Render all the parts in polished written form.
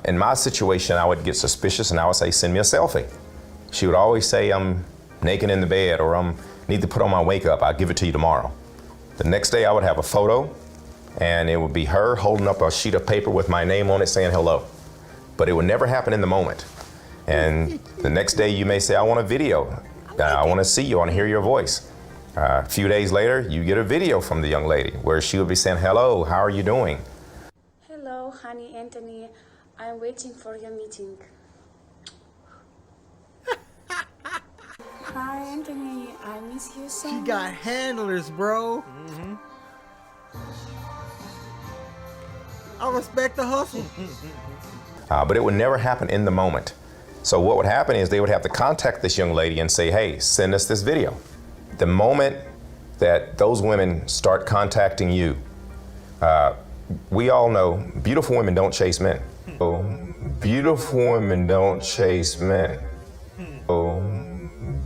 In my situation, I would get suspicious and I would say, send me a selfie. She would always say, I'm naked in the bed, or I need to put on my wake up. I'll give it to you tomorrow. The next day I would have a photo, and it would be her holding up a sheet of paper with my name on it saying hello. But it would never happen in the moment. And the next day you may say, I want a video. I want to see you, I want to hear your voice. A few days later, you get a video from the young lady where she would be saying, hello, how are you doing? Hello, honey Anthony. I'm waiting for your meeting. Hi, Anthony. I miss you so much. She got handlers, bro. I respect the hustle. But it would never happen in the moment. So what would happen is they would have to contact this young lady and say, hey, send us this video. The moment that those women start contacting you, we all know beautiful women don't chase men. Oh, beautiful women don't chase men. Oh,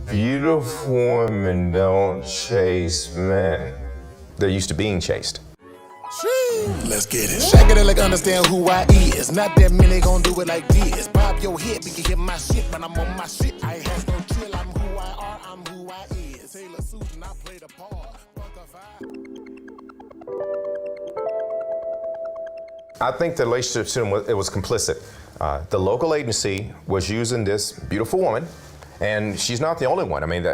beautiful women don't chase men. They're used to being chased. Let's get it. Shake it like understand who I is. Not that many gon' do it like this. Bob your head, we can hit my shit, but I'm on my shit. I ain't has no chill. I'm who I are, I'm who I is. Taylor Susan, I play the part. I think the relationship to him, it was complicit. The local agency was using this beautiful woman, and she's not the only one. I mean,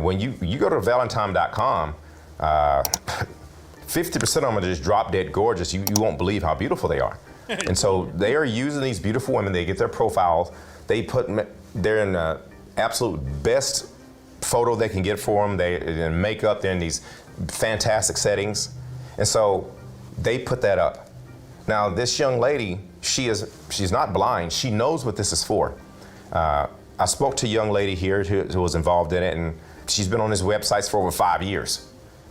when you go to valentine.com, 50% of them are just drop dead gorgeous. You won't believe how beautiful they are. And so they are using these beautiful women. They get their profiles. They're in the absolute best photo they can get for them. They're in makeup. They're in these fantastic settings. And so they put that up. Now this young lady, she's not blind. She knows what this is for. I spoke to a young lady here who was involved in it, and she's been on these websites for over 5 years.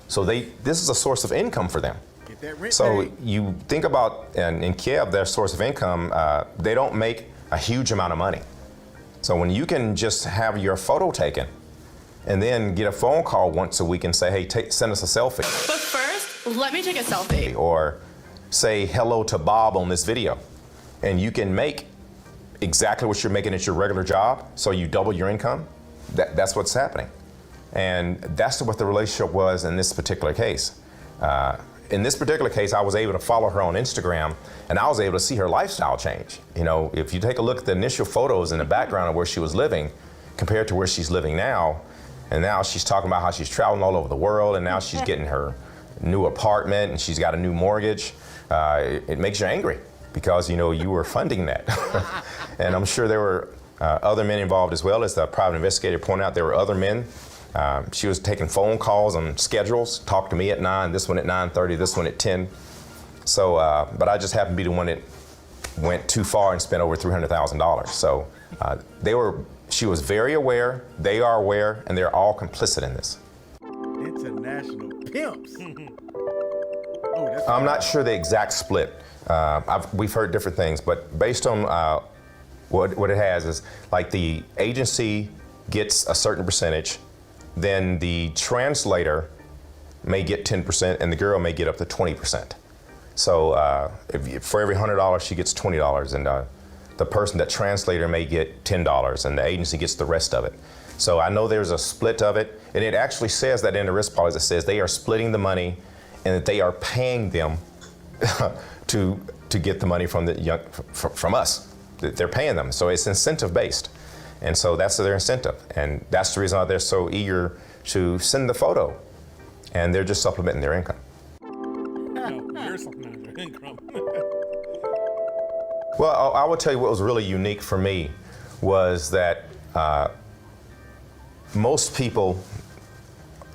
So this is a source of income for them. Get that rent So paid. you think about, in Kiev, their source of income, they don't make a huge amount of money. So when you can just have your photo taken and then get a phone call once a week and say, hey, send us a selfie. But first, let me take a selfie. Or say hello to Bob on this video. And you can make exactly what you're making at your regular job, so you double your income. That's what's happening. And that's what the relationship was in this particular case. In this particular case, I was able to follow her on Instagram, and I was able to see her lifestyle change. You know, if you take a look at the initial photos in the background of where she was living compared to where she's living now, and now she's talking about how she's traveling all over the world, and now she's getting her new apartment, and she's got a new mortgage. It makes you angry because, you know, you were funding that. And I'm sure there were other men involved as well. As the private investigator pointed out, there were other men. She was taking phone calls on schedules, talk to me at 9, this one at 9:30, this one at 10. So, but I just happened to be the one that went too far and spent over $300,000. So she was very aware, they are aware, and they're all complicit in this. International pimps. I'm not sure the exact split. We've heard different things, but based on what it has is like the agency gets a certain percentage, then the translator may get 10% and the girl may get up to 20%. So for every $100 she gets $20, and the person that translator may get $10 and the agency gets the rest of it. So I know there's a split of it, and it actually says that in the risk policy. It says they are splitting the money and that they are paying them to get the money from from us. They're paying them, so it's incentive based. And so that's their incentive. And that's the reason why they're so eager to send the photo. And they're just supplementing their income. No, you're supplementing their income. Well, I will tell you what was really unique for me was that most people,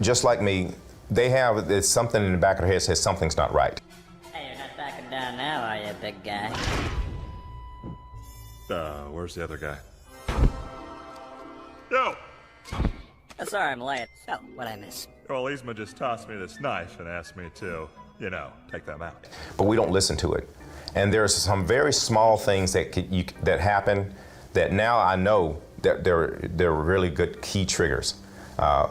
just like me, there's something in the back of their head that says something's not right. Hey, you're not backing down now, are you, big guy? Where's the other guy? Yo! Sorry I'm late. So, what'd I miss? Well, Yzma just tossed me this knife and asked me to, you know, take them out. But we don't listen to it. And there's some very small things that that happen that now I know that they're really good key triggers.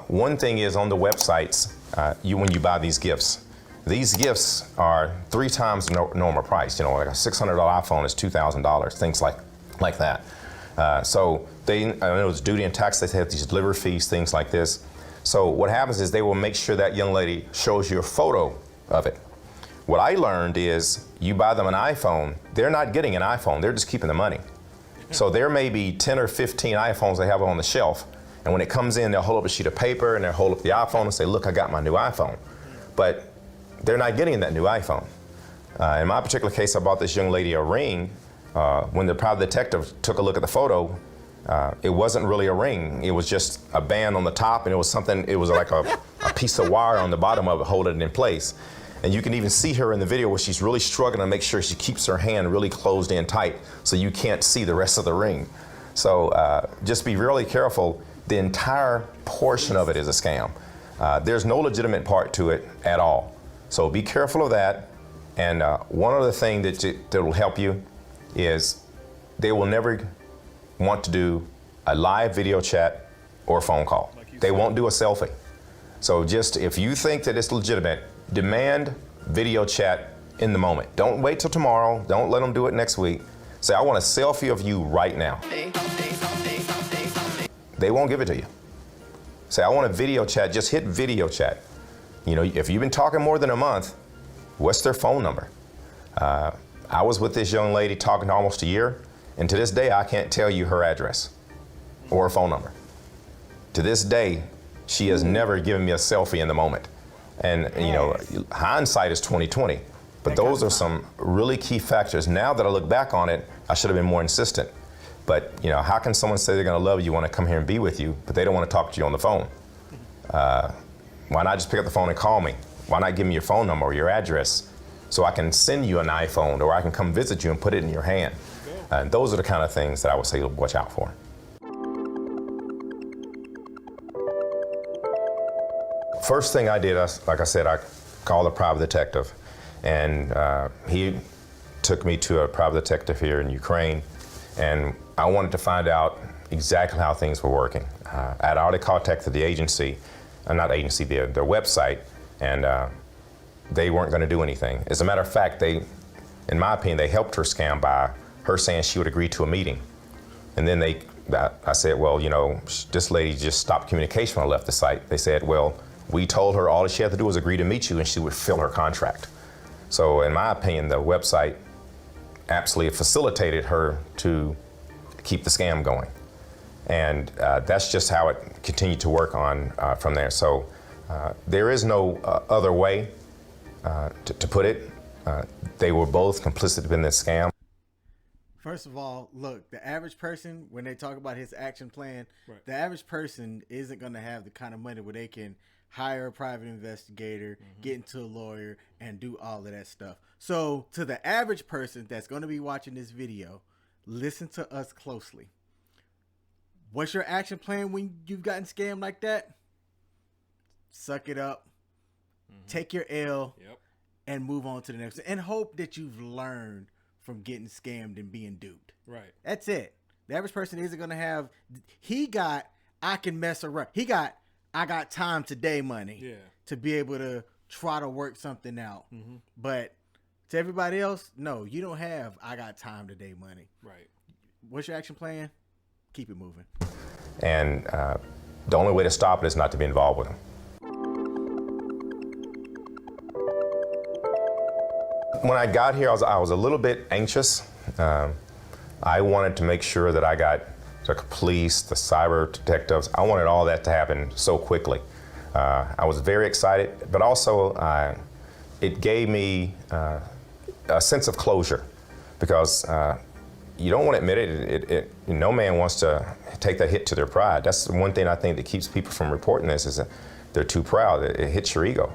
One thing is on the websites, when you buy these gifts, These gifts are 3 times the normal price. You know, like a $600 iPhone is $2,000, things like that. So I know it's duty and tax, they have these delivery fees, things like this. So what happens is they will make sure that young lady shows you a photo of it. What I learned is you buy them an iPhone, they're not getting an iPhone, they're just keeping the money. So there may be 10 or 15 iPhones they have on the shelf, and when it comes in, they'll hold up a sheet of paper and they'll hold up the iPhone and say, look, I got my new iPhone. But they're not getting that new iPhone. In my particular case, I bought this young lady a ring. When the private detective took a look at the photo, it wasn't really a ring. It was just a band on the top, and it was something, it was like a piece of wire on the bottom of it holding it in place. And you can even see her in the video where she's really struggling to make sure she keeps her hand really closed in tight so you can't see the rest of the ring. So just be really careful. The entire portion of it is a scam. There's no legitimate part to it at all. So be careful of that. And one other thing that will help you is they will never want to do a live video chat or phone call. They won't do a selfie. So just if you think that it's legitimate, demand video chat in the moment. Don't wait till tomorrow. Don't let them do it next week. Say, I want a selfie of you right now. They won't give it to you. Say, I want a video chat. Just hit video chat. You know, if you've been talking more than a month, what's their phone number? I was with this young lady talking almost a year, and to this day, I can't tell you her address or her phone number. To this day, she has never given me a selfie in the moment. And you know, hindsight is 20/20, but those are some really key factors. Now that I look back on it, I should have been more insistent. But you know, how can someone say they're going to love you, want to come here and be with you, but they don't want to talk to you on the phone? Why not just pick up the phone and call me? Why not give me your phone number or your address so I can send you an iPhone, or I can come visit you and put it in your hand? And those are the kind of things that I would say to watch out for. First thing I did, like I said, I called a private detective, and he took me to a private detective here in Ukraine, and I wanted to find out exactly how things were working. I had already contacted the agency, not agency, their website, and they weren't going to do anything. As a matter of fact, in my opinion, they helped her scam by her saying she would agree to a meeting. And then I said, well, you know, this lady just stopped communication when I left the site. They said, well, we told her all she had to do was agree to meet you and she would fill her contract. So in my opinion, the website absolutely facilitated her to keep the scam going. And that's just how it continued to work on from there. So there is no other way to put it. They were both complicit in this scam. First of all, look, the average person, when they talk about his action plan, the average person isn't going to have the kind of money where they can hire a private investigator, get into a lawyer, and do all of that stuff. So to the average person that's going to be watching this video, listen to us closely. What's your action plan when you've gotten scammed like that? Suck it up, take your L, and move on to the next, and hope that you've learned from getting scammed and being duped. Right. That's it. The average person isn't going to have, I can mess around. I got time today money to be able to try to work something out. But to everybody else, no, you don't have, I got time today money. Right. What's your action plan? Keep it moving. And the only way to stop it is not to be involved with them. When I got here, I was a little bit anxious. I wanted to make sure that I got the police, the cyber detectives. I wanted all that to happen so quickly. I was very excited, but also it gave me a sense of closure, because you don't want to admit it. No man wants to take that hit to their pride. That's one thing I think that keeps people from reporting this, is that they're too proud. It hits your ego,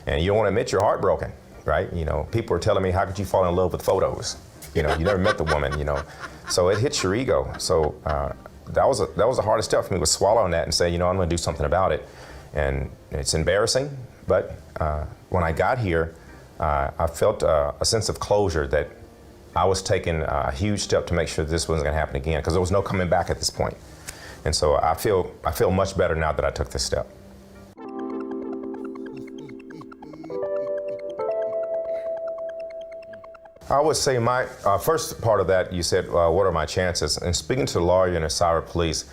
and you don't want to admit you're heartbroken, right? You know, people are telling me, how could you fall in love with photos? You know, you never met the woman, you know. So it hits your ego. So that was the hardest step for me, was swallowing that and saying, you know, I'm going to do something about it. And it's embarrassing, but when I got here, I felt a sense of closure that I was taking a huge step to make sure this wasn't going to happen again, because there was no coming back at this point. And so I feel much better now that I took this step. I would say my first part of that, you said, what are my chances? And speaking to the lawyer and the cyber police,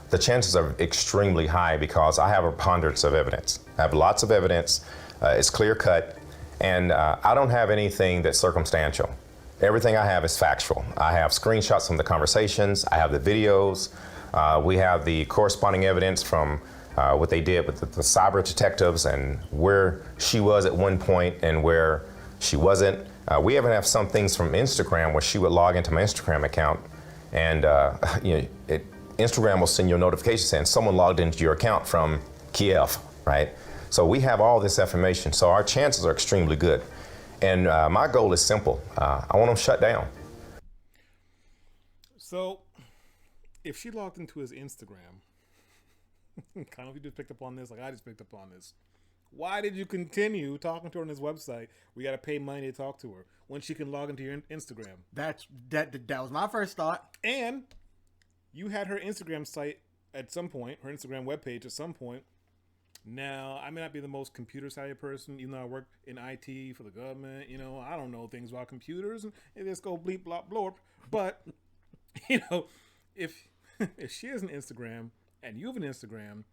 the chances are extremely high because I have a preponderance of evidence. I have lots of evidence. It's clear cut. And I don't have anything that's circumstantial. Everything I have is factual. I have screenshots from the conversations. I have the videos. We have the corresponding evidence from what they did with the cyber detectives and where she was at one point and where she wasn't. We even have some things from Instagram where she would log into my Instagram account and Instagram will send you a notification saying someone logged into your account from Kiev, right? So we have all this information. So our chances are extremely good. And my goal is simple. I want them shut down. So if she logged into his Instagram, kind of you just picked up on this, like I just picked up on this. Why did you continue talking to her on his website? We got to pay money to talk to her when she can log into your Instagram. That was my first thought. And you had her Instagram site at some point, her Instagram webpage at some point. Now, I may not be the most computer-savvy person, even though I work in IT for the government. You know, I don't know things about computers and just go bleep, blop, blorp. But, you know, if she has an Instagram and you have an Instagram,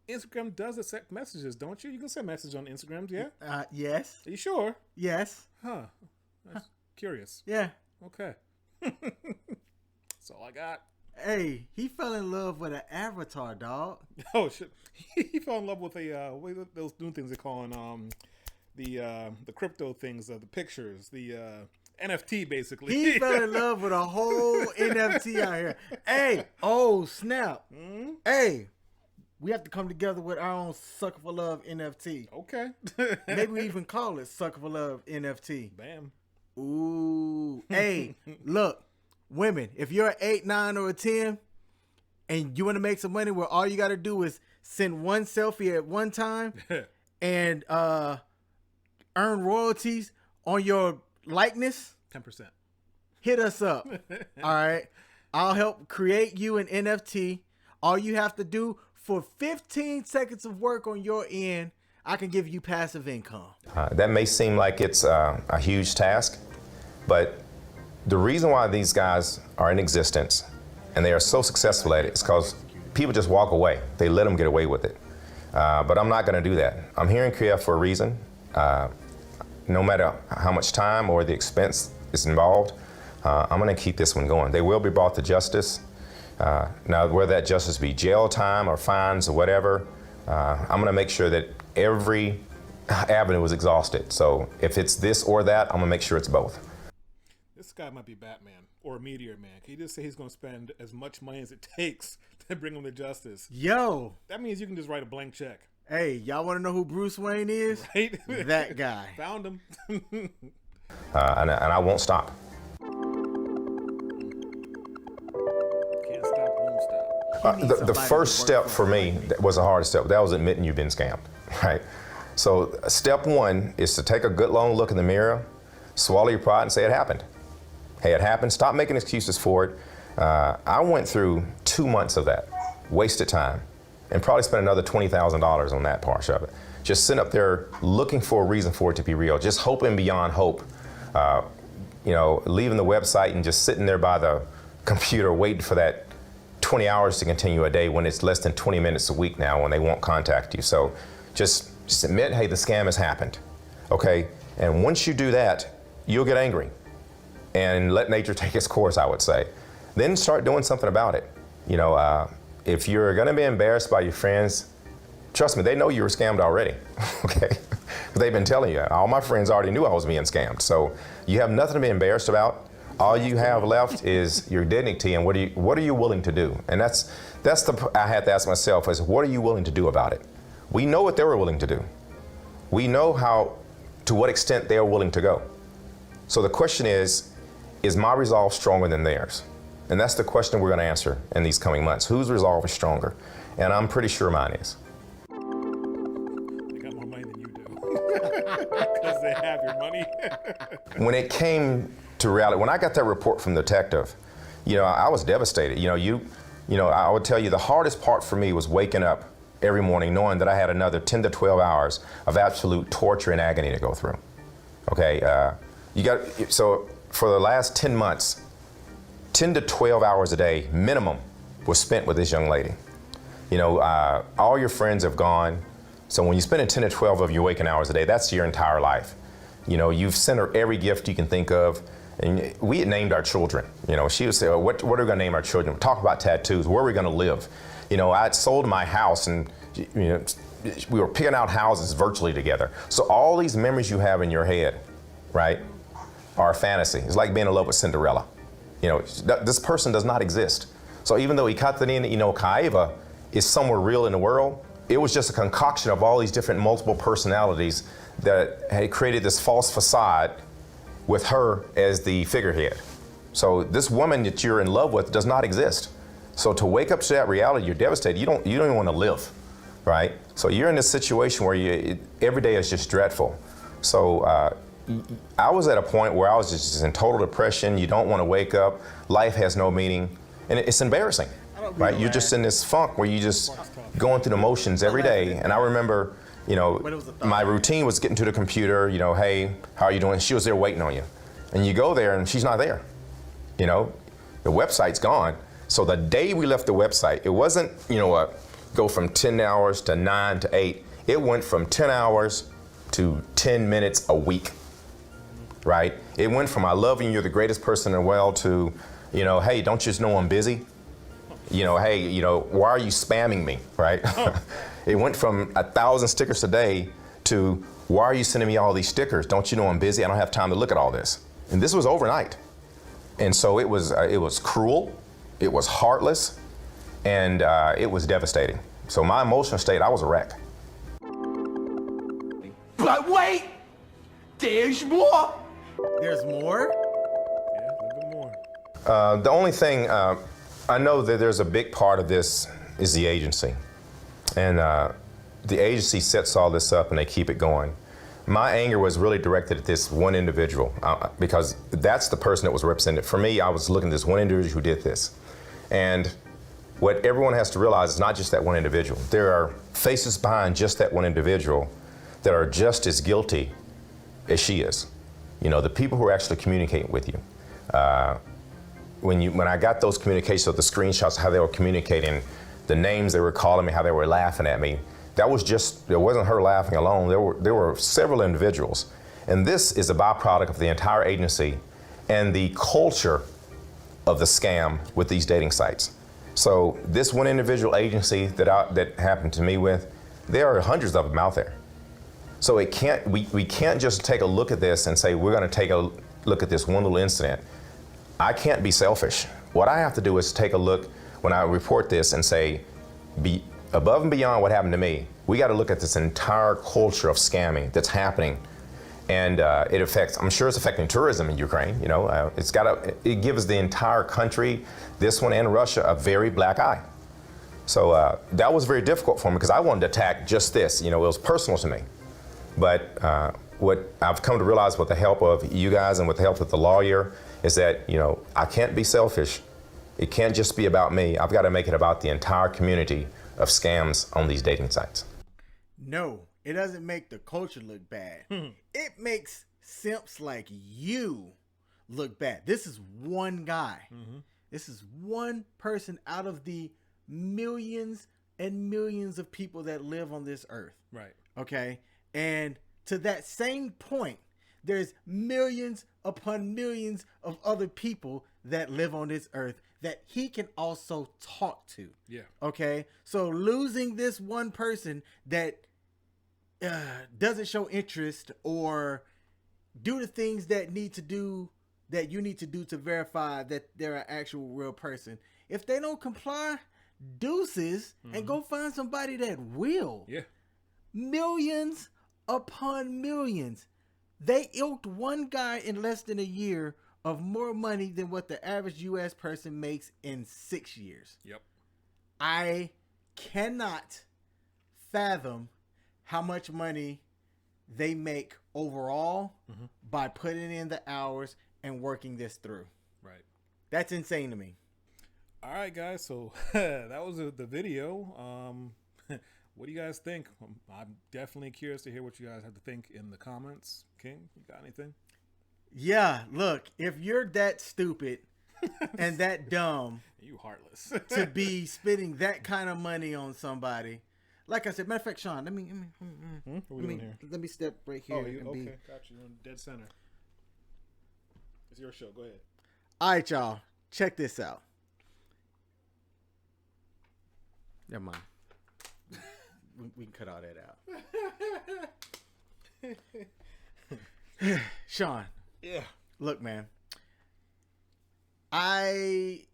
Instagram does accept messages, don't you? You can send messages on Instagrams, yeah? Yes. Are you sure? Yes. Huh. That's curious. Yeah. Okay. That's all I got. Hey, he fell in love with an avatar, dog. Oh shit! He fell in love with those new things they're calling the crypto things, the pictures, the NFT basically. He fell in love with a whole NFT out here. Hey, oh snap! Hey, we have to come together with our own Sucker for Love NFT. Okay. Maybe we even call it Sucker for Love NFT. Bam. Ooh. Hey, look. Women, if you're an 8, 9, or a 10, and you want to make some money where all you got to do is send one selfie at one time and earn royalties on your likeness, 10%. hit us up. All right. I'll help create you an NFT. All you have to do for 15 seconds of work on your end, I can give you passive income. That may seem like it's a huge task, but the reason why these guys are in existence and they are so successful at it is because people just walk away. They let them get away with it. But I'm not going to do that. I'm here in Kiev for a reason. No matter how much time or the expense is involved, I'm going to keep this one going. They will be brought to justice. Now, whether that justice be jail time or fines or whatever, I'm going to make sure that every avenue is exhausted. So if it's this or that, I'm going to make sure it's both. This guy might be Batman or a Meteor Man. Can you just say he's going to spend as much money as it takes to bring him to justice? Yo. That means you can just write a blank check. Hey, y'all want to know who Bruce Wayne is? Right? That guy. Found him. And I won't stop. Can't stop, won't stop. The first step for me was the hardest step. That was admitting you've been scammed, right? So step one is to take a good long look in the mirror, swallow your pride and say it happened. Hey, it happened. Stop making excuses for it. I went through 2 months of that, wasted time, and probably spent another $20,000 on that part of it. Just sitting up there looking for a reason for it to be real, just hoping beyond hope. Leaving the website and just sitting there by the computer waiting for that 20 hours to continue a day when it's less than 20 minutes a week now when they won't contact you. So just admit, hey, the scam has happened, okay? And once you do that, you'll get angry and let nature take its course, I would say. Then start doing something about it. If you're gonna be embarrassed by your friends, trust me, they know you were scammed already, okay? They've been telling you. All my friends already knew I was being scammed. So you have nothing to be embarrassed about. All you have left is your dignity and what are you willing to do? And that's I had to ask myself is, what are you willing to do about it? We know what they were willing to do. We know to what extent they are willing to go. So the question is my resolve stronger than theirs? And that's the question we're going to answer in these coming months. Whose resolve is stronger? And I'm pretty sure mine is. They got more money than you do. Because they have your money. When it came to reality, when I got that report from the detective, I was devastated. I would tell you the hardest part for me was waking up every morning knowing that I had another 10 to 12 hours of absolute torture and agony to go through. Okay, so for the last 10 months, 10 to 12 hours a day minimum was spent with this young lady. You know, all your friends have gone. So when you spend 10 to 12 of your waking hours a day, that's your entire life. You know, you've sent her every gift you can think of. And we had named our children. You know, she would say, what are we going to name our children? Talk about tattoos. Where are we going to live? You know, I had sold my house and, you know, we were picking out houses virtually together. So all these memories you have in your head, right, are a fantasy. It's like being in love with Cinderella. You know, this person does not exist. So even though Ikaterin Kaiva is somewhere real in the world, it was just a concoction of all these different multiple personalities that had created this false facade with her as the figurehead. So this woman that you're in love with does not exist. So to wake up to that reality, you're devastated. You don't even want to live, right? So you're in this situation where every day is just dreadful. So I was at a point where I was just in total depression. You don't want to wake up. Life has no meaning, and it's embarrassing, right? You're just in this funk where you just going through the motions every day. And I remember, you know, my routine was getting to the computer, you know, hey, how are you doing? She was there waiting on you. And you go there and she's not there. You know, the website's gone. So the day we left the website, it wasn't, you know, go from 10 hours to 9 to 8. It went from 10 hours to 10 minutes a week, right? It went from I love you, you're the greatest person in the world to, you know, hey, don't you just know I'm busy? You know, hey, you know, why are you spamming me, right? It went from 1,000 stickers a day to why are you sending me all these stickers? Don't you know I'm busy? I don't have time to look at all this. And this was overnight. And so it was cruel, it was heartless, and it was devastating. So my emotional state, I was a wreck. But wait, there's more. There's more? Yeah, a little bit more. The only thing, I know that there's a big part of this is the agency. And the agency sets all this up and they keep it going. My anger was really directed at this one individual because that's the person that was represented. For me, I was looking at this one individual who did this. And what everyone has to realize is not just that one individual. There are faces behind just that one individual that are just as guilty as she is. You know, the people who are actually communicating with you. When I got those communications of the screenshots, how they were communicating, the names they were calling me, how they were laughing at me, that was just, it wasn't her laughing alone. There were several individuals. And this is a byproduct of the entire agency and the culture of the scam with these dating sites. So this one individual agency that happened to me with, there are hundreds of them out there. So we can't just take a look at this and say, we're gonna take a look at this one little incident. I can't be selfish. What I have to do is take a look when I report this and say, be above and beyond what happened to me, we got to look at this entire culture of scamming that's happening. And it affects, I'm sure it's affecting tourism in Ukraine. You know, it gives the entire country, this one and Russia, a very black eye. So that was very difficult for me because I wanted to attack just this. You know, it was personal to me. But what I've come to realize with the help of you guys and with the help of the lawyer is that, you know, I can't be selfish. It can't just be about me. I've got to make it about the entire community of scams on these dating sites. No, it doesn't make the culture look bad. It makes simps like you look bad. This is one guy. This is one person out of the millions and millions of people that live on this earth. Right. Okay. And to that same point, there's millions upon millions of other people that live on this earth that he can also talk to. Yeah. Okay. So losing this one person that doesn't show interest or do the things that you need to do to verify that they're an actual real person. If they don't comply, deuces, and go find somebody that will. Yeah. Millions upon millions. They ilked one guy in less than a year of more money than what the average U.S. person makes in 6 years. Yep. I cannot fathom how much money they make overall by putting in the hours and working this through. Right. That's insane to me. All right, guys. So that was the video. What do you guys think? I'm definitely curious to hear what you guys have to think in the comments. King, you got anything? Yeah, look, if you're that stupid and that dumb You heartless. to be spending that kind of money on somebody, like I said, matter of fact, Sean, let me What are we doing here? let me step right here. Oh, you, and okay. be. Got you. You're in dead center. It's your show. Go ahead. All right, y'all, check this out. Never mind. We can cut all that out. Sean. Yeah. Look, man. I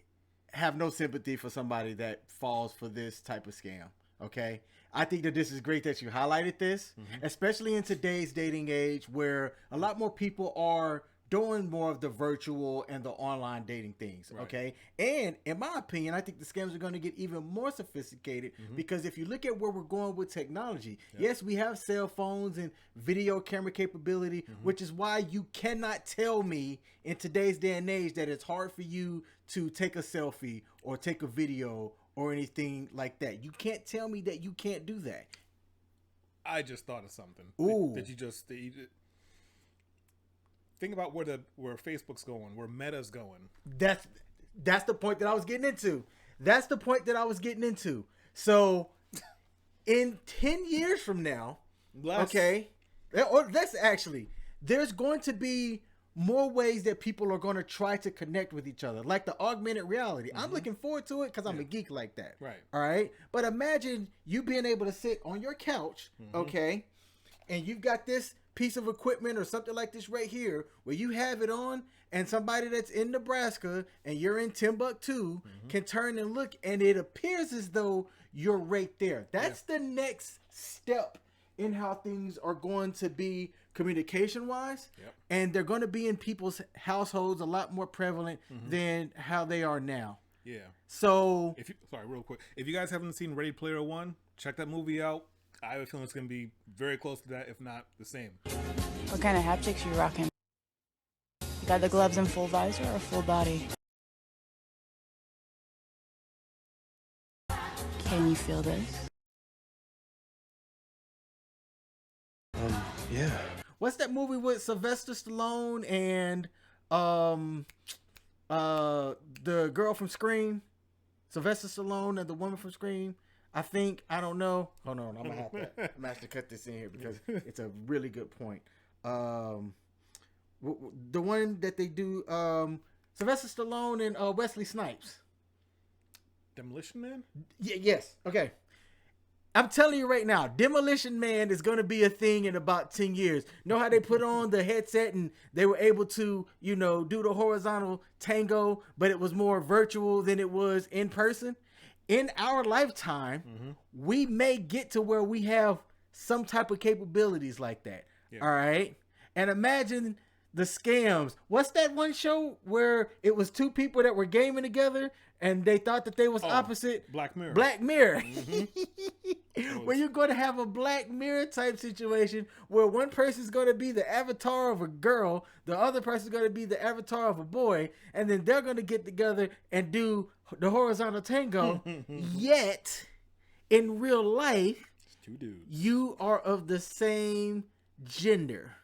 have no sympathy for somebody that falls for this type of scam. Okay? I think that this is great that you highlighted this, especially in today's dating age where a lot more people are doing more of the virtual and the online dating things. Right. Okay? And in my opinion, I think the scams are going to get even more sophisticated because if you look at where we're going with technology, yes, we have cell phones and video camera capability, which is why you cannot tell me in today's day and age that it's hard for you to take a selfie or take a video or anything like that. You can't tell me that you can't do that. I just thought of something. Ooh. That you just think about where Facebook's going, where Meta's going. That's the point that I was getting into. That's the point that I was getting into. So in 10 years from now, okay, or that's actually, there's going to be more ways that people are going to try to connect with each other, like the augmented reality. I'm looking forward to it because I'm a geek like that. Right. All right. But imagine you being able to sit on your couch, okay, and you've got this piece of equipment or something like this right here where you have it on, and somebody that's in Nebraska and you're in Timbuktu can turn and look, and it appears as though you're right there. That's the next step in how things are going to be communication wise, and they're going to be in people's households a lot more prevalent than how they are now. Yeah. So Real quick. If you guys haven't seen Ready Player One, check that movie out. I have a feeling it's going to be very close to that, if not the same. What kind of haptics you rocking? You got the gloves and full visor or full body? Can you feel this? Yeah. What's that movie with Sylvester Stallone and the girl from Scream? Sylvester Stallone and the woman from Scream. I don't know. Hold on, I'm gonna have to cut this in here because it's a really good point. The one that they do, Sylvester Stallone and Wesley Snipes. Demolition Man? Yes. Okay. I'm telling you right now, Demolition Man is going to be a thing in about 10 years. Know how they put on the headset and they were able to, do the horizontal tango, but it was more virtual than it was in person? In our lifetime, we may get to where we have some type of capabilities like that. Yeah. All right. And imagine the scams. What's that one show where it was two people that were gaming together and they thought that they was opposite? Black Mirror. Black Mirror. Where you're going to have a Black Mirror type situation where one person's going to be the avatar of a girl, the other person's going to be the avatar of a boy, and then they're going to get together and do the horizontal tango. Yet, in real life, it's two dudes. You are of the same gender.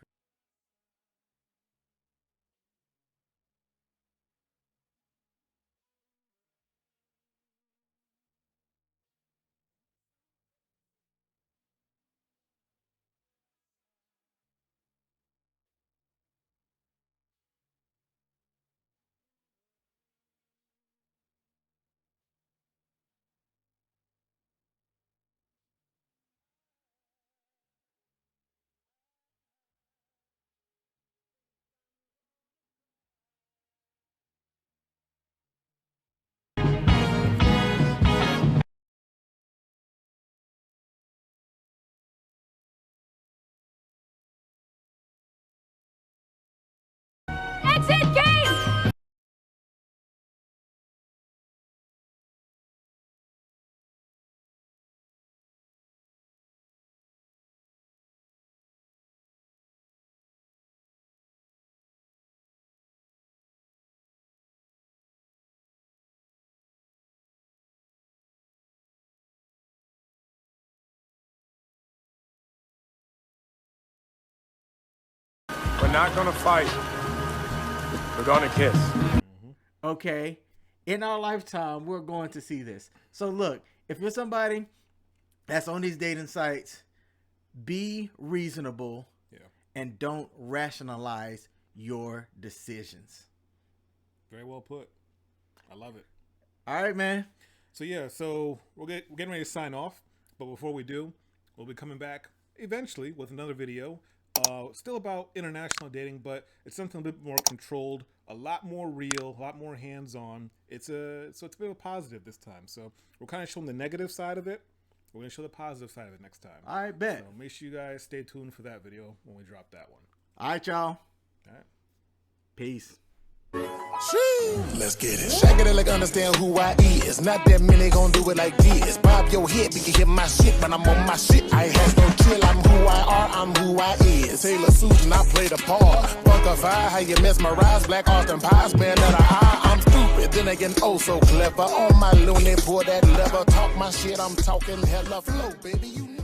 Exit game! We're not gonna fight. We're gonna kiss. Okay? In our lifetime, we're going to see this. So look, if you're somebody that's on these dating sites, be reasonable and don't rationalize your decisions. Very well put. I love it. All right, man. So yeah, so we're getting ready to sign off. But before we do, we'll be coming back eventually with another video. Still about international dating, but it's something a bit more controlled, a lot more real, a lot more hands-on. It's a bit of a positive this time. So we're kind of showing the negative side of it. We're going to show the positive side of it next time. I bet. So make sure you guys stay tuned for that video when we drop that one. All right, y'all. All right. Peace. Let's get it. Shake it like understand who I is. Not that many gon' do it like this. Bob your head, you can hear my shit, but I'm on my shit. I ain't has no chill. I'm who I are, I'm who I is. Taylor Susan, I play the part. Bunker fire, how you mesmerize. Black Austin pies, man that I'm stupid. Then again, oh so clever. On my loony, pour that lever. Talk my shit, I'm talking hella flow, baby. You